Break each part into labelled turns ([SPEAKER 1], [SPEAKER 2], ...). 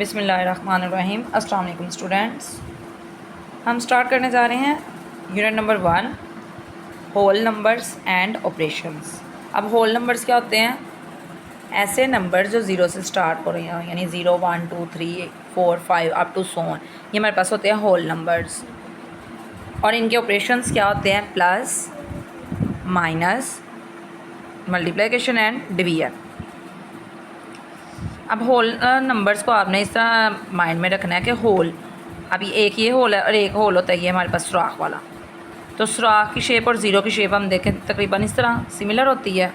[SPEAKER 1] बिस्मिल्लाहिर्रहमानिर्रहीम। अस्सलाम वालेकुम स्टूडेंट्स। हम स्टार्ट करने जा रहे हैं unit number 1, whole numbers and operations. अब होल नंबर्स क्या होते हैं? ऐसे नंबर जो ज़ीरो से स्टार्ट हो रहे हैं, यानी 0 1 2 3 4 5 अप टू सो ऑन, ये हमारे पास होते हैं होल नंबर्स। और इनके ऑपरेशंस क्या होते हैं? Plus, minus, multiplication and division. अब होल नंबर्स को आपने इस तरह माइंड में रखना है कि होल, अभी एक ये होल है और एक होल होता है ये हमारे पास सुराख वाला। तो सुराख की शेप और ज़ीरो की शेप हम देखें तकरीबन इस तरह सिमिलर होती है।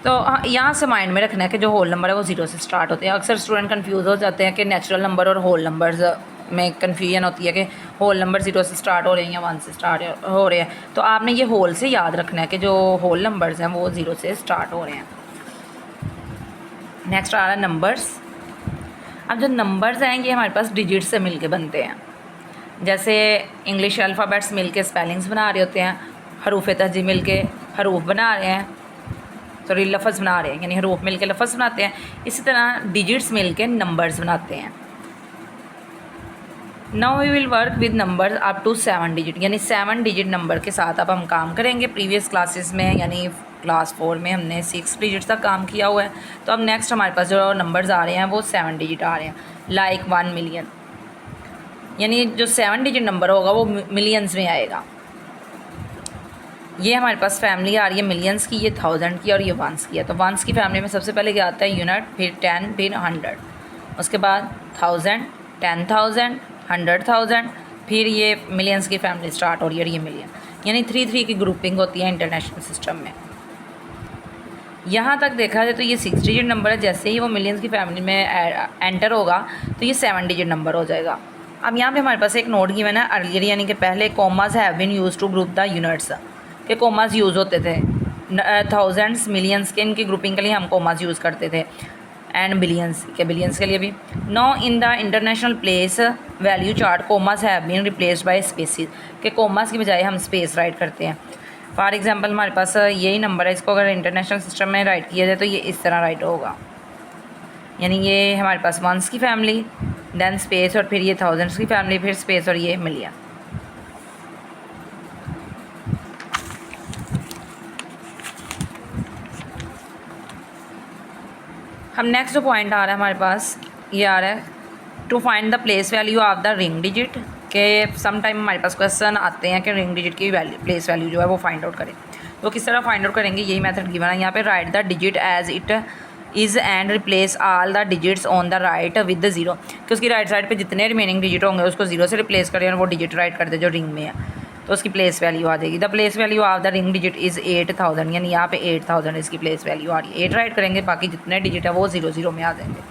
[SPEAKER 1] तो यहाँ से माइंड में रखना है कि जो होल नंबर है वो ज़ीरो से स्टार्ट होते हैं। अक्सर स्टूडेंट कंफ्यूज हो जाते हैं कि नेचुरल नंबर और होल नंबर्स में कन्फ्यूजन होती है कि होल नंबर ज़ीरो से स्टार्ट हो रहे हैं या 1 से स्टार्ट हो रहे हैं। तो आपने ये होल से याद रखना है कि जो होल नंबर्स हैं वो ज़ीरो से स्टार्ट हो रहे हैं। नेक्स्ट आ रहा है नंबर्स। अब जो नंबर्स हैं ये हमारे पास डिजिट से मिलके बनते हैं। जैसे इंग्लिश अल्फ़ाबेट्स मिलके स्पेलिंग्स बना रहे होते हैं, हरूफ तहजी मिलके हरूफ बना रहे हैं, सॉरी लफ्ज़ बना रहे हैं, यानी हरूफ मिलके लफ्ज़ बनाते हैं। इसी तरह डिजिट्स मिलके नंबर्स बनाते हैं। Now we will work with numbers up to 7 digit, यानी 7 डिजिट नंबर के साथ अब हम काम करेंगे। प्रीवियस क्लासेस में यानी क्लास 4 में हमने 6 डिजिट तक काम किया हुआ है। तो अब नेक्स्ट हमारे पास जो नंबर्स आ रहे हैं वो 7 डिजिट आ रहे हैं। लाइक 1 मिलियन, यानी जो 7 डिजिट नंबर होगा वो मिलियंस में आएगा। ये हमारे पास फैमिली आ रही है मिलियंस की, ये 1000 की और ये वंस की है। तो वंस की फैमिली में सबसे पहले क्या आता है? यूनिट, फिर 10, फिर 100, उसके बाद 1000, 10,000, 100,000, फिर ये मिलियंस की फैमिली स्टार्ट हो रही है, ये मिलियन, यानी 3 की ग्रुपिंग होती है इंटरनेशनल सिस्टम में। यहाँ तक देखा जाए तो ये 6 डिजिट नंबर है। जैसे ही वो मिलियंस की फैमिली में एंटर होगा तो ये 7 डिजिट नंबर हो जाएगा। अब यहाँ पे हमारे पास एक नोट गिवन है अर्लियर, यानी कि पहले commas have been used to group the units, के कॉमास यूज़ होते थे थाउजेंड्स मिलियंस के, इनकी ग्रुपिंग के लिए हम कॉमास यूज़ करते थे, एंड बिलियंस के लिए भी। No in the international place value chart commas have been replaced by spaces, के कॉमास की बजाय हम स्पेस राइट करते हैं। फॉर एग्जांपल हमारे पास यही नंबर है, इसको अगर इंटरनेशनल सिस्टम में राइट किया जाए तो ये इस तरह राइट होगा, यानी ये हमारे पास वंस की फैमिली, देन स्पेस, और फिर ये थाउजेंड्स की फैमिली, फिर स्पेस, और ये मिलियन। हम नेक्स्ट जो पॉइंट आ रहा है हमारे पास, ये आ रहा है to find the place value of the ring digit, के सम टाइम हमारे पास क्वेश्चन आते हैं कि रिंग डिजिट की वैल्यू, प्लेस वैल्यू जो है वो फाइंड आउट करें। तो किस तरह फाइंड आउट करेंगे, यही मेथड गिवन है यहाँ पे। Write the digit as it is and replace all the digits on the right with the zero, कि उसकी राइट साइड पे जितने रिमेनिंग डिजिट होंगे उसको जीरो से रिप्लेस करें और वो डिजिट राइट कर दे जो रिंग में है, तो उसकी प्लेस वैल्यू आ जाएगी। The place value of the ring digit is 8000, यानी यहाँ पे 8000 इसकी प्लेस वैल्यू आ रही है। 8 राइट करेंगे, बाकी जितने डिजिट है वो 0 में आ जाएंगे।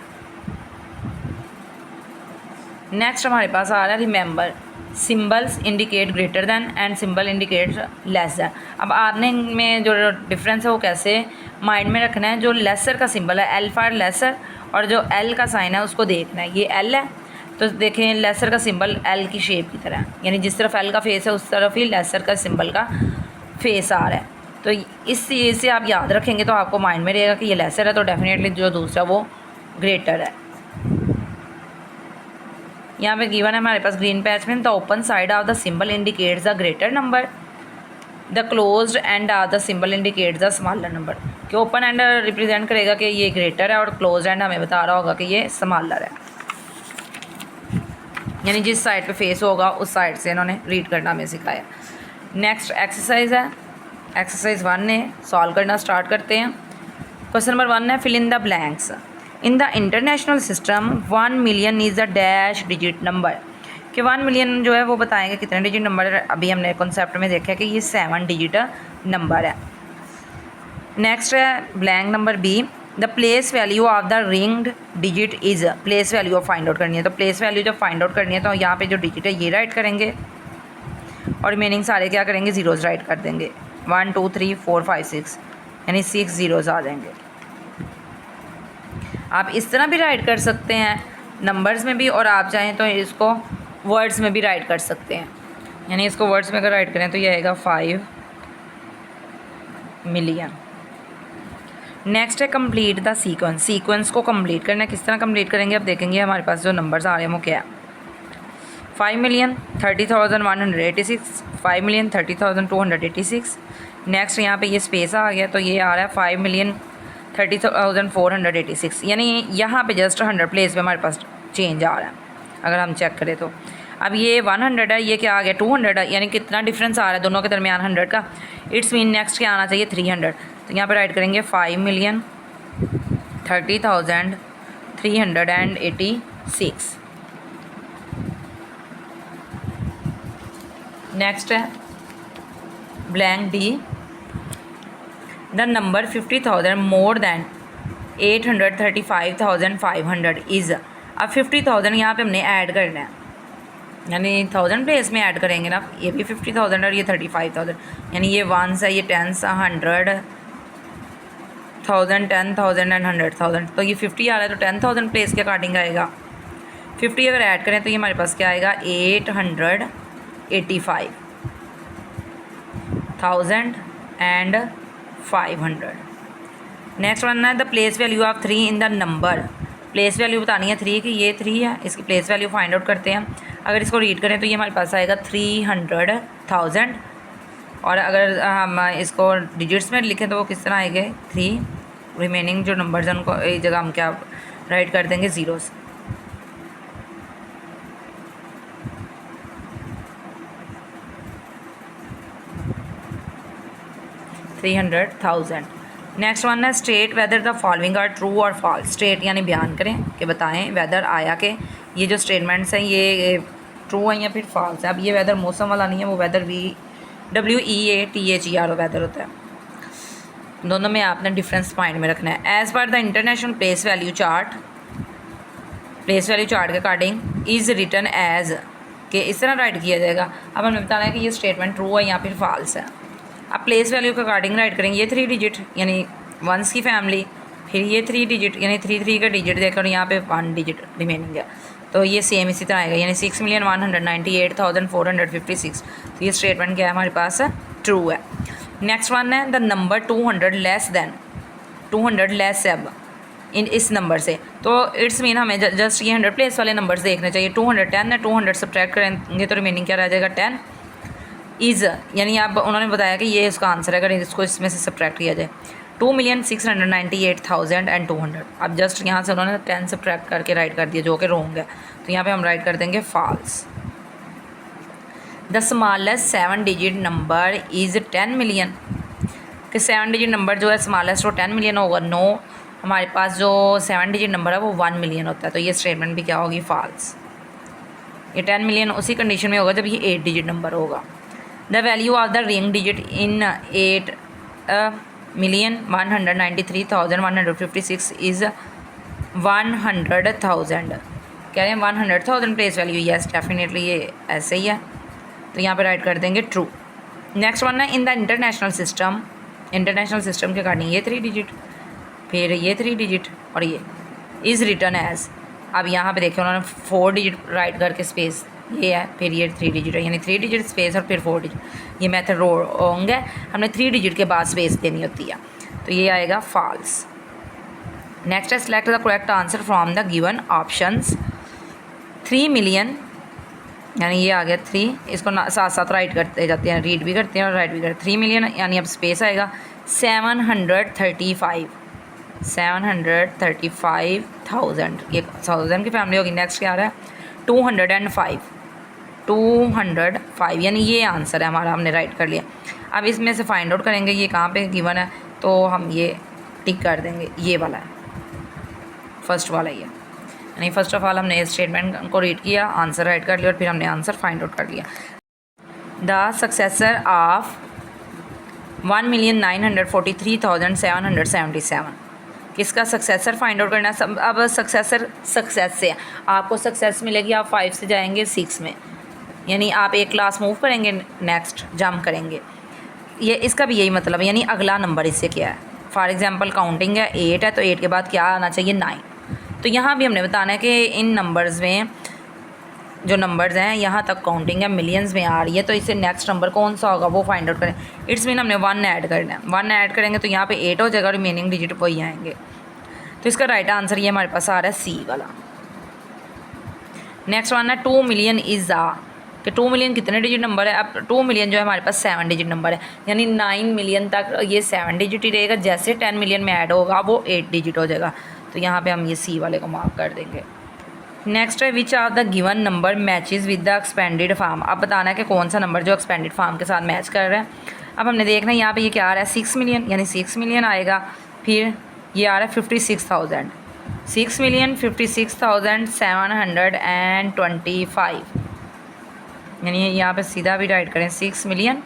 [SPEAKER 1] नेक्स्ट हमारे पास आ रहा है remember, symbols indicate greater than and symbol indicate less than. अब आपने इनमें जो डिफरेंस है वो कैसे माइंड में रखना है? जो लेसर का सिंबल है, एल फॉर लेसर, और जो एल का साइन है उसको देखना है। ये एल है तो देखें लेसर का सिंबल एल की शेप की तरह, यानी जिस तरफ एल का फेस है उस तरफ ही लेसर का सिंबल का फेस आ रहा है। तो इस चीज़ से आप याद रखेंगे तो आपको माइंड में रहेगा कि ये लेसर है, तो डेफिनेटली जो दूसरा वो ग्रेटर है। यहाँ पे गिवन है हमारे पास ग्रीन पैच में, the open side of the symbol indicates the greater number, the closed end of the symbol indicates the smaller number, कि ओपन एंड रिप्रेजेंट करेगा कि ये ग्रेटर है और क्लोज एंड हमें बता रहा होगा कि ये स्मॉलर है, यानी जिस साइड पे फेस होगा उस साइड से इन्होंने रीड करना हमें सिखाया। नेक्स्ट एक्सरसाइज है, एक्सरसाइज 1 है, सॉल्व करना स्टार्ट करते हैं। क्वेश्चन नंबर 1 है, fill in the blanks. In the international system 1 million is the dash digit number, कि 1 मिलियन जो है वो बताएंगे कितने डिजिट नंबर है। अभी हमने कॉन्सेप्ट में देखा कि ये 7 डिजिट नंबर है। नेक्स्ट है blank number B, the place value of the ringed digit is, place value of find out करनी है। तो प्लेस वैल्यू जब फाइंड आउट करनी है तो यहाँ पे जो डिजिट है ये राइट करेंगे और रिमेनिंग सारे क्या करेंगे? ज़ीरोज़ राइट कर देंगे। 1 2 3 4 5 6, यानी 6 ज़ीरोज़ आ जाएंगे। आप इस तरह भी राइट कर सकते हैं नंबर्स में भी, और आप चाहें तो इसको वर्ड्स में भी राइट कर सकते हैं, यानी इसको वर्ड्स में अगर राइट करें तो ये आएगा 5 मिलियन। नेक्स्ट है कंप्लीट द सीक्वेंस। सीक्वेंस को कंप्लीट करना है, किस तरह कंप्लीट करेंगे अब देखेंगे। हमारे पास जो नंबर्स आ रहे हैं वो क्या है, 5,30,186, 5,30,286। नेक्स्ट यहाँ पे ये स्पेस आ गया तो ये आ रहा है 5,30,486, यानी यहाँ पे जस्ट 100 प्लेस पे हमारे पास चेंज आ रहा है अगर हम चेक करें तो। अब ये 100 है, ये क्या आ गया 200 है, यानी कितना डिफरेंस आ रहा है दोनों के दरमियान 100 का। इट्स मीन नेक्स्ट क्या आना चाहिए 300। तो यहाँ पे राइट करेंगे 5,30,386। नेक्स्ट है blank D, the number 50,000 more than 835,500 is. अब 50,000 यहाँ पे हमने ऐड करना है, यानी 1000 प्लेस में ऐड करेंगे ना, ये भी 50,000 और ये 35,000, यानी ये 1s है, ये 10s, 100, 1000, 10,000 एंड 100,000। तो ये 50 आ रहा है तो 10,000 प्लेस के अकॉर्डिंग आएगा। 50 अगर ऐड करें तो ये हमारे पास क्या आएगा 885,000 एंड 500। नेक्स्ट वन है the place value of 3 in the number. Place value बतानी है 3 की, ये 3 है, इसकी प्लेस वैल्यू फाइंड आउट करते हैं। अगर इसको रीड करें तो ये हमारे पास आएगा 300,000, और अगर हम इसको डिजिट्स में लिखें तो वो किस तरह आएंगे 3, रिमेनिंग जो नंबर्स हैं उनको एक जगह हम क्या राइट कर देंगे ज़ीरोज़। 300,000। नेक्स्ट वन है state whether the following are true और फॉल्स। स्टेट यानी बयान करें कि बताएं वेदर आया कि ये जो स्टेटमेंट्स हैं ये ट्रू है या फिर फॉल्स है। अब ये वेदर मौसम वाला नहीं है, वो वेदर WEATHER वेदर होता है। दोनों में आपने डिफरेंस माइंड में रखना है। As per the international place value chart, place value chart के अकॉर्डिंग इज़ रिटन एज, कि इस तरह राइट किया जाएगा। अब हमें बताना है कि ये स्टेटमेंट ट्रू है या फिर फॉल्स है। अब प्लेस वैल्यू के अकॉर्डिंग राइट करेंगे ये 3 डिजिट यानी 1s की फैमिली, फिर ये 3 डिजिट यानी 3 का डिजिट देकर यहाँ पे 1 डिजिट रिमेनिंग है, तो ये सेम इसी तरह आएगा, यानी 6,198,456। तो ये स्टेटमेंट क्या है हमारे पास ट्रू है। नेक्स्ट वन है the number 200 less than, 200 less है अब इन इस नंबर से, तो इट्स मीन हमें जस्ट ये 100 प्लेस वाले नंबर्स देखने चाहिए। 210 है, 200 सब्ट्रैक्ट करेंगे तो रिमेनिंग क्या रह जाएगा 10 इज़, यानी आप उन्होंने बताया कि ये इसका आंसर है अगर इसको इसमें से सब्ट्रैक्ट किया जाए 2,698,200। अब जस्ट यहाँ से उन्होंने 10 सब्ट्रैक्ट करके राइट कर दिया जो कि रॉन्ग है, तो यहाँ पे हम राइट कर देंगे false. The smallest 7 digit number is 10 million, कि 7 डिजिट नंबर जो है स्मॉलेस्ट वो 10 मिलियन होगा। नो, हमारे पास जो 7 डिजिट नंबर है वो 1 मिलियन होता है, तो ये स्टेटमेंट भी क्या होगी फॉल्स। ये 10 मिलियन उसी कंडीशन में होगा जब ये 8 डिजिट नंबर होगा। The value of the ring digit in 8,193,156 is 100,000। कह रहे हैं 100,000 प्लेस वैल्यू, येस डेफिनेटली ये ऐसे ही है, तो यहाँ पे राइट कर देंगे ट्रू। नेक्स्ट वन है इन the international system, international system के अकॉर्डिंग ये 3 डिजिट, फिर ये 3 डिजिट और ये इज़ रिटर्न एज। अब यहाँ पे देखिए उन्होंने 4 डिजिट राइट करके स्पेस ये है, फिर ये 3 डिजिट है, यानी 3 डिजिट स्पेस और फिर 4 डिजिट, ये मेथड रॉन्ग है, हमने 3 डिजिट के बाद स्पेस देनी होती है, तो ये आएगा फॉल्स। नेक्स्ट है select the correct answer from the given options. 3 million यानी ये आ गया 3, इसको साथ साथ राइट करते जाते हैं, रीड भी करते हैं और राइट भी करते हैं। 3 मिलियन यानी अब स्पेस आएगा 735,000, ये 1000 की फैमिली होगी। नेक्स्ट क्या आ रहा है 205 यानी ये आंसर है हमारा, हमने राइट कर लिया। अब इसमें से फाइंड आउट करेंगे ये कहाँ पे गिवन है, तो हम ये टिक कर देंगे, ये वाला है फर्स्ट वाला ये, यानी फर्स्ट ऑफ ऑल हमने इस स्टेटमेंट को रीड किया, आंसर राइट कर लिया और फिर हमने आंसर फाइंड आउट कर लिया। द सक्सेसर ऑफ 1,943,777, किसका सक्सेसर फाइंड आउट करना है। सब अब सक्सेसर सक्सेस से आपको सक्सेस मिलेगी, आप 5 से जाएंगे 6 में, यानी आप एक क्लास मूव करेंगे, नेक्स्ट जंप करेंगे, ये इसका भी यही मतलब है, यानी अगला नंबर इससे क्या है। फॉर एग्जांपल काउंटिंग है 8 है, तो 8 के बाद क्या आना चाहिए 9। तो यहाँ भी हमने बताना है कि इन नंबर्स में जो नंबर्स हैं यहाँ तक काउंटिंग है, मिलियंस में आ रही है, तो इससे नेक्स्ट नंबर कौन सा होगा वो फाइंड आउट करें। इट्स मीन हमने 1 ऐड करना है, 1 ऐड करेंगे तो यहाँ पे 8 हो जाएगा, रिमेनिंग डिजिट वही आएंगे। तो इसका राइट आंसर ये हमारे पास आ रहा है सी वाला। नेक्स्ट वन है 2 मिलियन इज़ आ, कि 2 मिलियन कितने डिजिट नंबर है। अब 2 मिलियन जो है हमारे पास 7 डिजिट नंबर है, यानी 9 मिलियन तक ये 7 डिजिट ही रहेगा। जैसे 10 मिलियन में ऐड होगा वो 8 डिजिट हो जाएगा, तो यहाँ पे हम ये सी वाले को मार्क कर देंगे। नेक्स्ट है which are the given number matches with the expanded form. अब बताना है कि कौन सा नंबर जो एक्सपेंडेड फार्म के साथ मैच कर रहा है। अब हमने देखना है यहाँ पे ये क्या आ रहा है 6 मिलियन, यानी 6 मिलियन आएगा। फिर ये आ रहा है 56,000, 6 मिलियन 56,725, यानी यहाँ पे सीधा भी राइट करें 6 मिलियन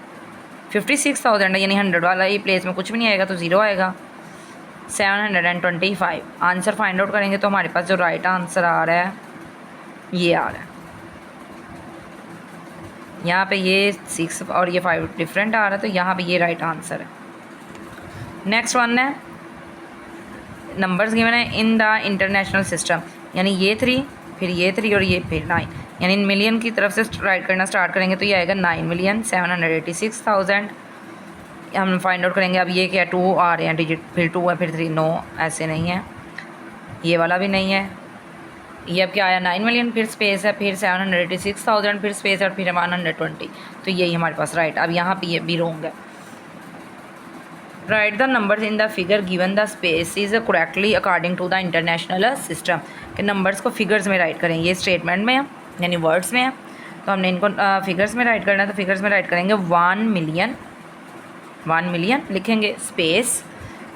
[SPEAKER 1] 56,000 है, यानी 100 वाला ही प्लेस में कुछ भी नहीं आएगा तो ज़ीरो आएगा। 725 आंसर फाइंड आउट करेंगे तो हमारे पास जो राइट आंसर आ रहा है ये आ रहा है। यहाँ पे ये 6 और ये 5 डिफरेंट आ रहा है, तो यहाँ पे ये राइट आंसर है। नेक्स्ट वन है नंबर्स गिवन है इन द इंटरनेशनल सिस्टम, यानी ये 3 फिर ये 3 और ये फिर 9, यानी मिलियन की तरफ से राइट करना स्टार्ट करेंगे तो ये आएगा 9,786,000। हम फाइंड आउट करेंगे। अब ये क्या 2 आ रहे हैं डिजिट, फिर 2 है फिर 3, नो ऐसे नहीं है, ये वाला भी नहीं है। ये अब क्या आया 9 मिलियन, फिर स्पेस है, फिर 786,000, फिर स्पेस है और फिर 120, तो यही हमारे पास राइट। अब यहाँ पे ये भी रॉन्ग है। Write the numbers in the figure given the space is correctly according to the international system, के नंबर्स को फिगर्स में राइट करें। ये स्टेटमेंट में है यानी वर्ड्स में है, तो हमने इनको फिगर्स में राइट करना है, तो फिगर्स में राइट करेंगे 1 मिलियन लिखेंगे स्पेस,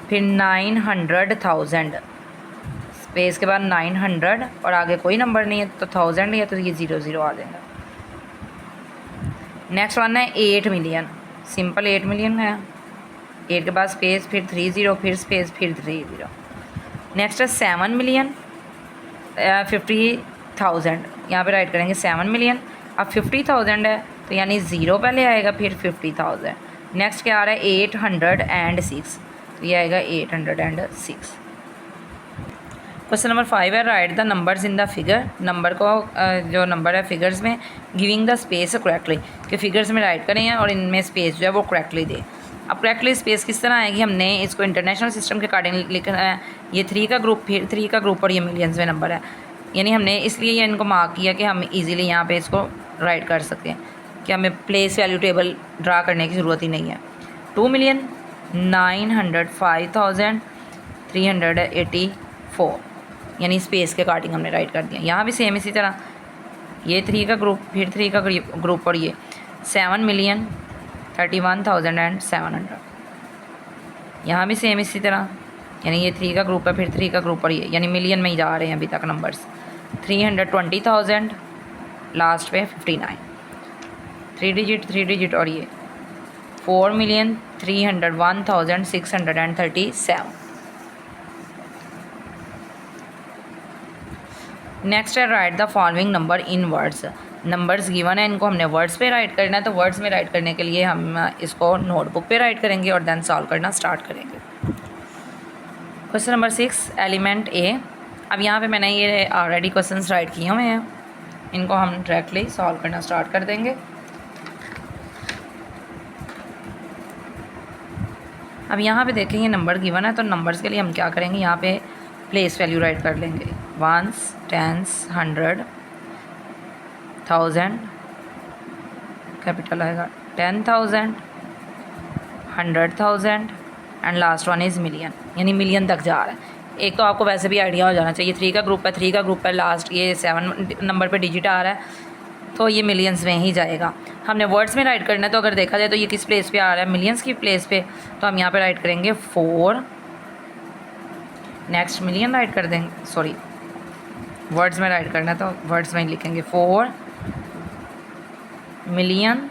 [SPEAKER 1] फिर 900,000, स्पेस के बाद 900 और आगे कोई नंबर नहीं है तो 1000 है, तो ये 00 आ जाएगा। नेक्स्ट वन है 8 मिलियन, सिंपल 8 मिलियन है, 8 के बाद स्पेस फिर 30 फिर स्पेस फिर 30। नेक्स्ट है 7 मिलियन 50,000, यहाँ पे राइट करेंगे 7 मिलियन। अब 50,000 है तो यानी 0 पहले आएगा फिर 50,000। नेक्स्ट क्या आ रहा है 806, तो ये आएगा 806। क्वेश्चन नंबर 5 है write the numbers in the figure, number को जो नंबर है फिगर्स में गिविंग द स्पेस करेक्टली, कि फिगर्स में राइट करें और इनमें स्पेस जो है वो करेक्टली दे। अब करेक्टली स्पेस किस तरह आएगी, हमने इसको इंटरनेशनल सिस्टम के अकॉर्डिंग लिखना है। ये 3 का ग्रुप फिर 3 का ग्रुप और ये मिलियंस में नंबर है, यानी हमने इसलिए ये इनको मार्क किया कि हम इजीली यहाँ पे इसको राइट कर सकते हैं, कि हमें प्लेस वैल्यू टेबल ड्रा करने की ज़रूरत ही नहीं है। 2,905,384, यानी स्पेस के अकॉर्डिंग हमने राइट कर दिया। यहाँ भी सेम इसी तरह ये 3 का ग्रुप फिर 3 का ग्रुप और ये 7,31,700, यहाँ भी सेम इसी तरह, यानी ये 3 का ग्रुप है फिर 3 का ग्रुप और ये, यानी मिलियन में ही जा रहे हैं अभी तक नंबर्स। 320,000 लास्ट पे 59, 3 डिजिट और ये 4,301,637। नेक्स्ट है write the following number in words, numbers given है इनको हमने वर्ड्स पे राइट करना है, तो वर्ड्स में राइट करने के लिए हम इसको नोटबुक पे राइट करेंगे और देन सॉल्व करना स्टार्ट करेंगे। क्वेश्चन नंबर 6 एलिमेंट ए। अब यहाँ पे मैंने ये ऑलरेडी क्वेश्चंस राइट किए हुए हैं, इनको हम डायरेक्टली सॉल्व करना स्टार्ट कर देंगे। अब यहाँ पे देखेंगे नंबर गिवन है, तो नंबर्स के लिए हम क्या करेंगे, यहाँ पे प्लेस वैल्यू राइट कर लेंगे। 1s 10s 100 1000 कैपिटल आएगा, 10,000 100,000 and last one is million, यानी मिलियन तक जा रहा है। एक तो आपको वैसे भी आइडिया हो जाना चाहिए, 3 का ग्रुप है, लास्ट ये 7 नंबर पे डिजिट आ रहा है, तो ये मिलियंस में ही जाएगा। हमने वर्ड्स में राइट करना है, तो अगर देखा जाए तो ये किस प्लेस पे आ रहा है, मिलियंस की प्लेस पे, तो हम यहाँ पे राइट करेंगे 4। नेक्स्ट मिलियन राइट कर देंगे, सॉरी वर्ड्स में राइट करना है तो वर्ड्स में ही लिखेंगे 4 मिलियन।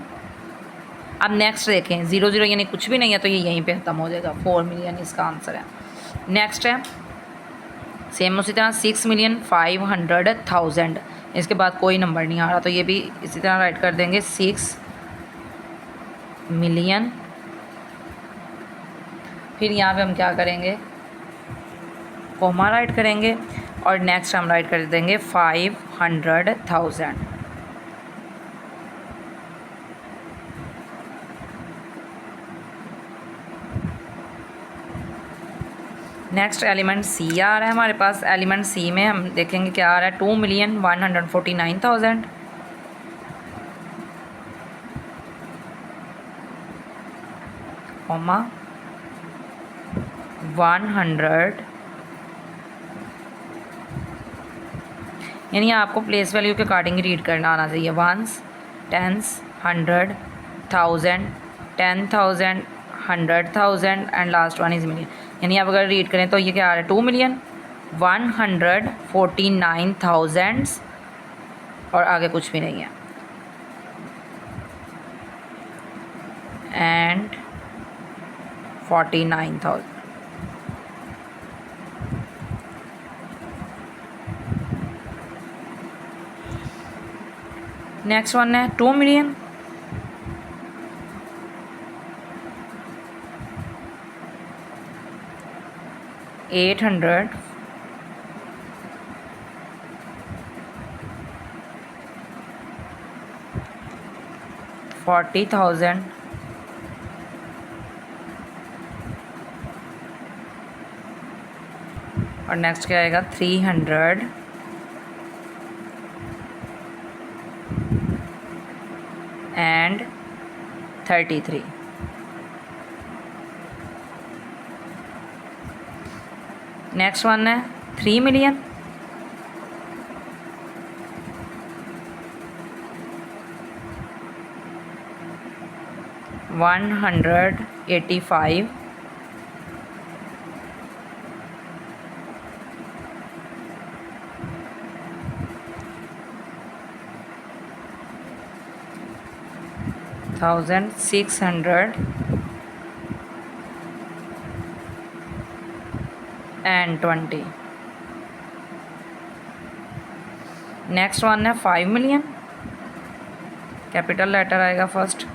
[SPEAKER 1] अब नेक्स्ट देखें 00 यानी कुछ भी नहीं है, तो ये यहीं पे ख़त्म हो जाएगा, 4 मिलियन इसका आंसर है। नेक्स्ट है सेम उसी तरह 6,500,000, इसके बाद कोई नंबर नहीं आ रहा, तो ये भी इसी तरह राइट कर देंगे 6 मिलियन। फिर यहाँ पे हम क्या करेंगे, कोमा राइट करेंगे और नेक्स्ट हम राइट कर देंगे 500,000। नेक्स्ट एलिमेंट सी आ रहा है हमारे पास। एलिमेंट सी में हम देखेंगे क्या आ रहा है, 2,149,000 कॉमा 100, यानी आपको प्लेस वैल्यू के अकॉर्डिंग रीड करना आना चाहिए। Ones, tens, 100, 1000, 10,000, 100,000 and last one is million. यानी आप अगर रीड करें तो ये क्या आ रहा है, 2,149,000 और आगे कुछ भी नहीं है, एंड 49,000। नेक्स्ट वन है 2 मिलियन, $800, 40,000, और नेक्स्ट क्या आएगा 300 एंड 33। नेक्स्ट वन है 3 मिलियन, $185, $1,620। नेक्स्ट वन है 5 मिलियन, कैपिटल लेटर आएगा फर्स्ट,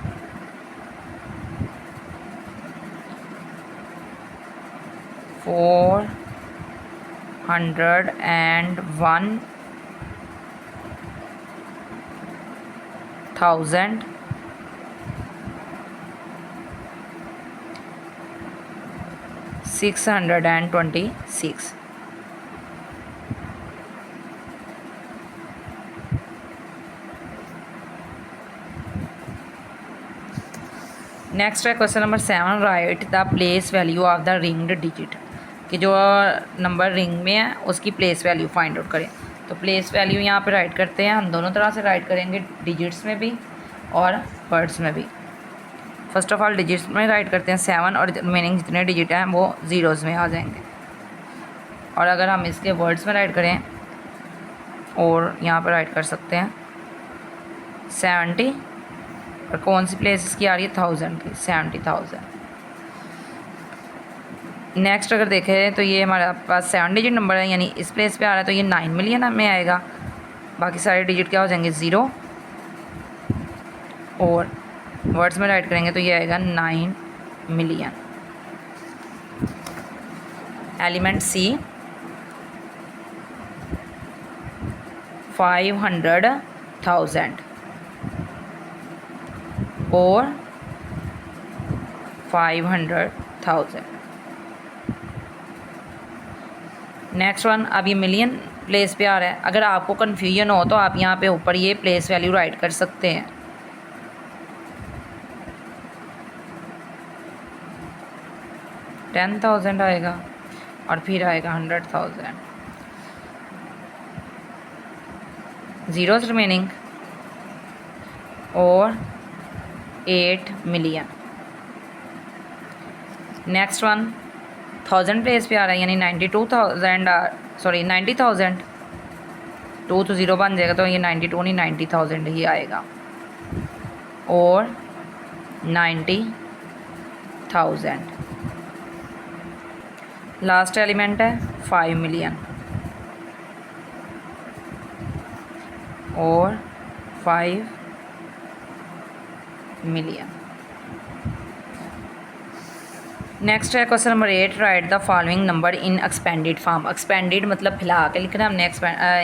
[SPEAKER 1] 401,000 626। नेक्स्ट है question number 7, right the place value of the ringed digit, कि जो नंबर रिंग में है उसकी प्लेस वैल्यू फाइंड आउट करें। तो प्लेस वैल्यू यहाँ पे राइट करते हैं, हम दोनों तरह से राइट करेंगे, डिजिट्स में भी और वर्ड्स में भी। फर्स्ट ऑफ ऑल डिजिट्स में राइट करते हैं 7, और रिमेनिंग जितने डिजिट हैं वो ज़ीरोज़ में आ जाएंगे। और अगर हम इसके वर्ड्स में राइट करें और यहाँ पर राइट कर सकते हैं 70, और कौन सी प्लेस इसकी आ रही है 1000 की, 70,000। नेक्स्ट अगर देखें तो ये हमारे पास 7 डिजिट नंबर है, यानी इस प्लेस पे आ रहा है तो ये 9 मिलियन में आएगा। बाकी सारे डिजिट क्या हो जाएंगे 0, और वर्ड्स में राइट करेंगे तो ये आएगा 9 मिलियन। एलिमेंट सी 500,000 और 500,000। नेक्स्ट वन, अब ये मिलियन प्लेस पे आ रहा है। अगर आपको कन्फ्यूजन हो तो आप यहाँ पे ऊपर ये प्लेस वैल्यू राइट कर सकते हैं। $10,000 आएगा और फिर आएगा 100,000, ज़ीरोज़ रिमेनिंग, और 8 मिलियन। नेक्स्ट वन 1000 प्लेस पे आ रहा है, यानी 90,000, 2 तो 0 बन जाएगा तो ये 92 नहीं 90,000 ही आएगा, और 90,000। लास्ट एलिमेंट है 5 मिलियन और 5 मिलियन। नेक्स्ट है question number 8, right the following number in expanded form. Expanded मतलब फैला के लिखना है हमने,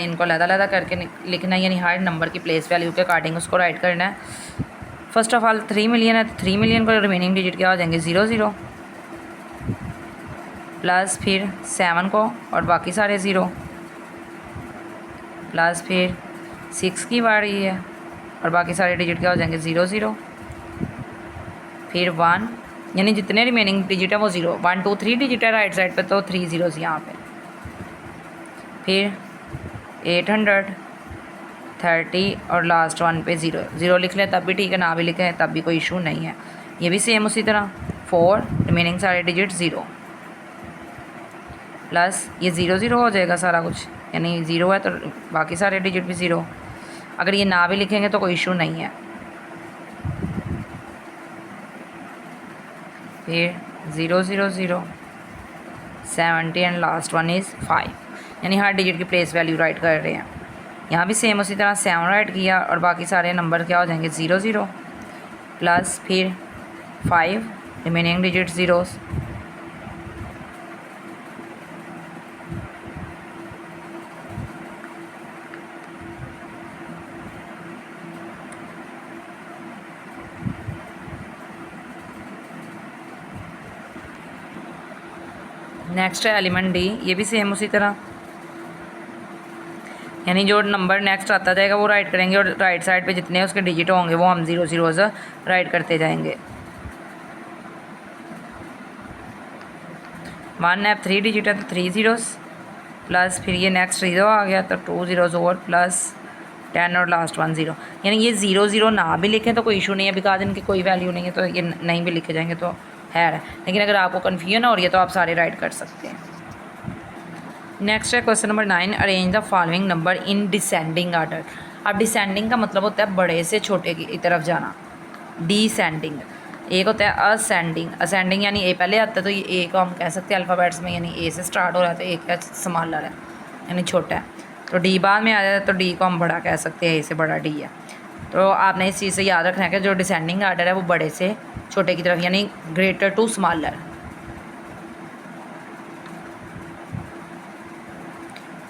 [SPEAKER 1] इनको लदा करके लिखना है, यानी हर नंबर की प्लेस वैल्यू के अकॉर्डिंग उसको राइट करना है। फर्स्ट ऑफ ऑल 3 मिलियन है तो 3 मिलियन को रिमेनिंग डिजिट क्या हो जाएंगे 00, प्लस फिर 7 को और बाकी सारे ज़ीरो, प्लस फिर 6 की बारी है और बाकी सारे डिजिट क्या हो जाएंगे 0 0, फिर 1, यानी जितने रिमेनिंग डिजिट है वो 0, 1 2 3 डिजिट है राइट साइड पे, तो 3 ज़ीरोज़ यहाँ पे। फिर 830 और लास्ट 1 पे 0 0 लिख लें तब भी ठीक है, ना भी लिखें तब भी कोई इशू नहीं है। ये भी सेम उसी तरह 4, रिमेनिंग सारे डिजिट 0, प्लस ये 0 0 हो जाएगा सारा कुछ, यानी 0 है तो बाकी सारे डिजिट भी 0। अगर ये ना भी लिखेंगे तो कोई इशू नहीं है। फिर 0 0 0 70 एंड लास्ट 1 इज़ 5, यानी हर डिजिट की प्लेस वैल्यू राइट कर रहे हैं। यहाँ भी सेम उसी तरह 7 राइट किया और बाकी सारे नंबर क्या हो जाएंगे 0 0, प्लस फिर 5, रिमेनिंग डिजिट ज़ीरोज़, नेक्स्ट है एलिमेंट डी, ये भी सेम उसी तरह, यानी जो नंबर नेक्स्ट आता जाएगा वो राइट करेंगे और राइट साइड पे जितने उसके डिजिट होंगे वो हम 0 0 राइट करते जाएंगे। 1 है 3 डिजिट है तो 3 ज़ीरोज़, प्लस फिर ये नेक्स्ट 0 आ गया तो 2 ज़ीरोज़ और प्लस 10 और लास्ट 1 0, यानी ये 0 0 ना भी लिखें तो कोई इशू नहीं है, बिकॉज इनकी कोई वैल्यू नहीं है तो ये नहीं भी लिखे जाएंगे तो है। लेकिन अगर आपको कन्फ्यूजन हो रही है तो आप सारे राइट कर सकते हैं। नेक्स्ट है question number 9, arrange the following number in descending order. अब डिसेंडिंग का मतलब होता है बड़े से छोटे की तरफ जाना, डिसेंडिंग। एक होता है असेंडिंग, असेंडिंग यानी ए पहले आता है तो ये ए को हम कह सकते हैं अल्फ़ाबेट्स में, यानी ए से स्टार्ट हो रहा है तो ए का स्मॉलर है यानी छोटा है, तो डी बाद में आ जाता है तो डी को हम बड़ा कह सकते हैं, ए से बड़ा डी है। तो आपने इस चीज़ से याद रखना है कि जो डिसेंडिंग आर्डर है वो बड़े से छोटे की तरफ, यानी greater to smaller,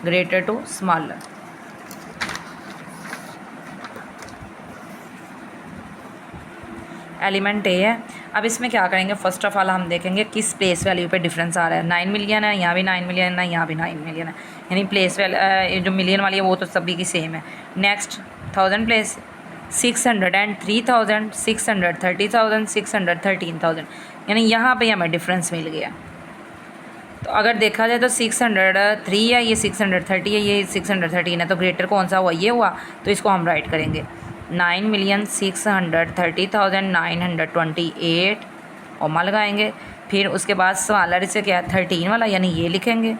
[SPEAKER 1] greater to smaller. Element A है। अब इसमें क्या करेंगे, फर्स्ट ऑफ ऑल हम देखेंगे किस प्लेस वैल्यू पे डिफरेंस आ रहा है। 9 मिलियन है, यहाँ भी 9 मिलियन है, यहाँ भी 9 मिलियन है, यानी प्लेस वैल्यू जो मिलियन वाली है वो तो सभी की सेम है। नेक्स्ट 1000 प्लेस 603,000, 630,000, 613,000, यानी यहाँ पे हमें डिफरेंस मिल गया। तो अगर देखा जाए तो 603 है, ये 630 है, ये 613 है, तो ग्रेटर कौन सा हुआ, ये हुआ, तो इसको हम राइट करेंगे 9,630,928 ओमा लगाएंगे। फिर उसके बाद स्मॉलर से क्या है 13 वाला, यानी ये लिखेंगे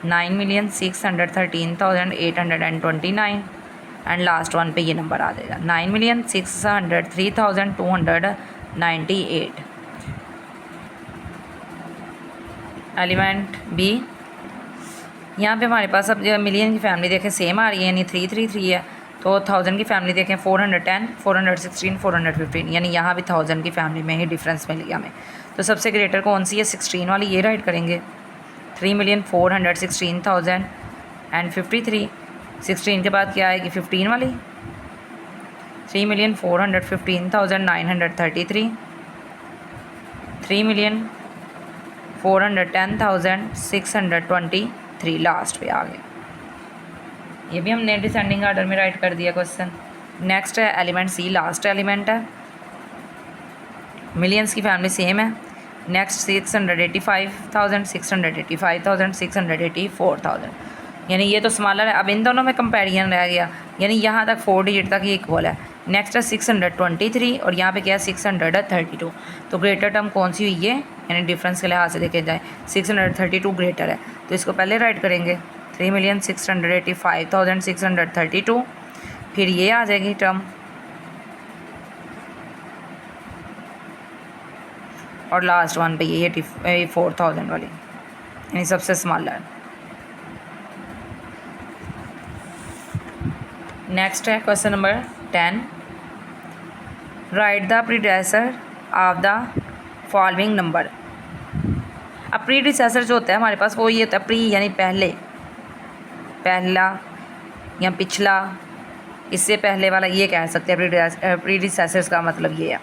[SPEAKER 1] 9,613,829 एंड लास्ट 1 पे ये नंबर आ जाएगा 9,603,298। एलिमेंट बी, यहाँ पे हमारे पास अब मिलियन की फैमिली देखें सेम आ रही है, यानी 333 है, तो 1000 की फैमिली देखें 410, 416, 415, यानी यहाँ भी 1000 की फैमिली में ही डिफरेंस मिल गया हमें। तो सबसे ग्रेटर कौन सी है, 16 वाली, ये राइट करेंगे 3,416,053। 16 के बाद क्या आएगी 15 वाली, 3,415,933, 3,410,623 लास्ट पे आ गया। ये भी हमने डिसेंडिंग आर्डर में राइट कर दिया क्वेश्चन। नेक्स्ट है एलिमेंट सी, लास्ट एलिमेंट है, मिलियंस की फैमिली सेम है। नेक्स्ट 685,000, 685,000, 684,000, यानी ये तो स्मॉलर है। अब इन दोनों में कंपैरिजन रह गया, यानी यहाँ तक 4 डिजिट तक ये इक्वल है। नेक्स्ट है 623 और यहाँ पे क्या है 632, तो ग्रेटर टर्म कौन सी हुई है, यानी डिफरेंस के लिहाज से देखे जाए 632 ग्रेटर है, तो इसको पहले राइट करेंगे 3,685,632, फिर ये आ जाएगी टर्म और लास्ट 1 पे ये 4,000 वाली, यानी सबसे स्मॉलर। नेक्स्ट है question number 10, right the predecessor of the following number. अब प्रीडिसेसर जो होता है हमारे पास वो ये होता है प्री यानी पहले, पहला या पिछला, इससे पहले वाला ये कह सकते हैं प्रीडिसेसर्स का मतलब ये है।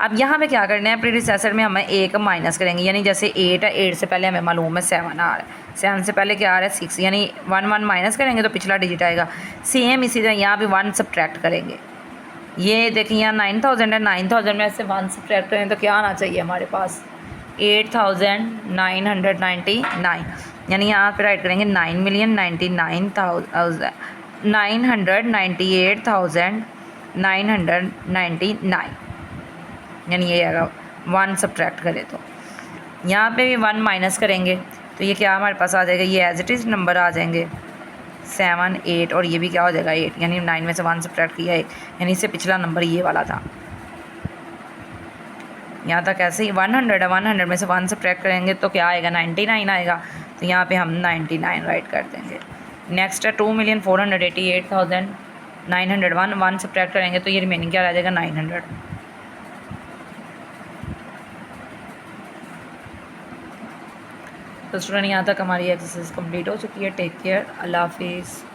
[SPEAKER 1] अब यहाँ पे क्या करना है, प्रीडिसेसर में हमें ए का माइनस करेंगे, यानी जैसे 8 है, 8 से पहले हमें मालूम है 7 आ रहा है, 7 से पहले क्या आ रहा है 6, यानी 1 1 माइनस करेंगे तो पिछला डिजिट आएगा। सेम इसी तरह यहाँ भी 1 सब्ट्रैक्ट करेंगे। ये देखिए यहाँ 9000 है, 9000 में से 1 सब्ट्रैक्ट करें तो क्या आना चाहिए हमारे पास 8999, यानी यहाँ पे राइट करेंगे 9,998,999, यानी ये आएगा 1 सब्ट्रैक्ट करें तो। यहाँ पे भी 1 माइनस करेंगे तो ये क्या हमारे पास आ जाएगा, ये एज इट इज़ नंबर आ जाएंगे 7 8, और ये भी क्या हो जाएगा 8, यानी 9 में से 1 सब्ट्रैक्ट किया 1, यानी इससे पिछला नंबर ये वाला था। यहाँ तक ऐसे ही 100 है, 100 में से 1 सब्ट्रैक्ट करेंगे तो क्या आएगा 99 आएगा, तो यहाँ पे हम 99 राइट कर देंगे। नेक्स्ट है 2,488,901, 1 सब्ट्रैक्ट करेंगे तो ये रिमेनिंग क्या रह जाएगा 900। तो स्टूडेंट यहाँ तक हमारी एक्सरसाइज कंप्लीट हो चुकी है। टेक केयर, अल्लाह हाफिज़।